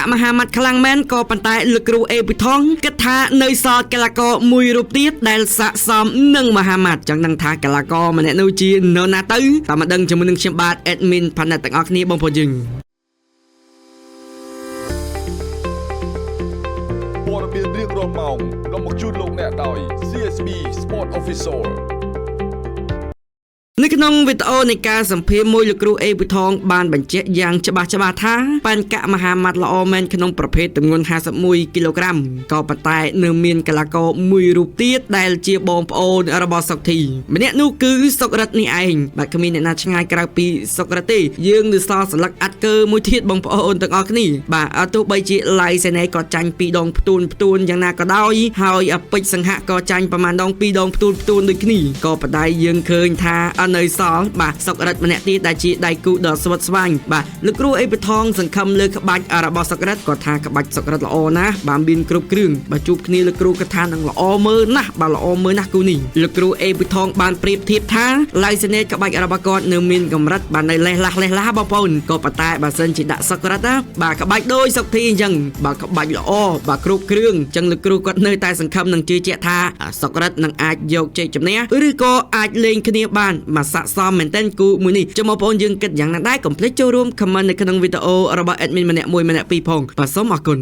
កមហាម៉ាត់ខ្លាំងមែនក៏ប៉ុន្តែលោកគ្រូអេពីថងគិតថានៅសល់កីឡាករមួយរូបទៀតដែលស័ក្តិសមនឹងមហាម៉ាត់ចង់ដឹងថាកីឡាករម្នាក់នោះជានរណាទៅតាមមកដឹងជាមួយនឹងខ្ញុំបាទ admin ផាណិតទាំងអស់គ្នាបងប្អូនយើងព័ត៌មានរៀងរាល់ម៉ោងនាំមកជូនលោកអ្នកដោយ CSB Sport Official នៅក្នុងវីដេអូនៃការសម្ភាសន៍មួយលោកគ្រូអេប៊ូថងបានបញ្ជាក់យ៉ាងច្បាស់ថាបាញ់កាក់មហាម៉ាត់ល្អមែនក្នុងប្រភេទទម្ងន់51គីឡូក្រាមក៏ប៉ុន្តែនៅមានកីឡាករមួយរូបទៀតដែលជាបងប្អូនរបស់សុកធីម្នាក់នោះគឺសុករ៉ិតនេះឯងបាទគ្មានអ្នកណាឆ្ងាយក្រៅពីសុករ៉ិតទេយើងនៅសល់ស្លឹកអាត់កើមួយទៀតបងប្អូនទាំងអស់គ្នាបាទអត់ទោះបីជាឡៃសេណេក៏ចាញ់2ដងផ្ទួនយ៉ាងណាក៏ដោយហើយពេជ្រសង្ហៈក៏ចាញ់ប្រមាណដង2ដងផ្ទួនដូចគ្នាក៏ប៉ុន្តែយើងឃើញថានៅសល់បាទសុករ៉ិតម្នាក់ទៀតដែលជាដៃគូដ៏ស្វិតស្វាញបាទលោកគ្រូអេប៊ីថងសង្ឃឹមលើក្បាច់របស់សុករ៉ិតគាត់ថាក្បាច់សុករ៉ិតល្អណាស់បាទមានគ្រប់គ្រឿងបាទជួបគ្នាលោកគ្រូគាត់ថានឹងល្អមើលណាស់បាទល្អមើលណាស់គូនេះលោកគ្រូអេប៊ីថងបានប្រៀបធៀបថាឡៃសេណេក្បាច់របស់គាត់នៅមានកម្រិតបាទនៅលេះឡាស់បងប្អូនក៏ប៉ុន្តែបើសិនជាដាក់សុករ៉ិតណាបាទក្បាច់ដូចសុកធីអញ្ចឹងបាទក្បាច់ល្អបាទគ្រប់គ្រឿងអញ្ចឹងលោកគ្រូគាត់នៅតែសង្ឃឹមនឹងជឿជាក់ថាសុករ៉ិតនឹងអាចយកជ័យជំនះឬក៏អាចលេងគ្នាបានមកស័ក្តិសមមែនតើគូមួយនេះចាំបងប្អូនយើងគិតយ៉ាងណាដែរកុំភ្លេចចូលរួម comment នៅក្នុងវីដេអូរបស់ admin ម្នាក់ពីរផងបាទសូមអរគុណ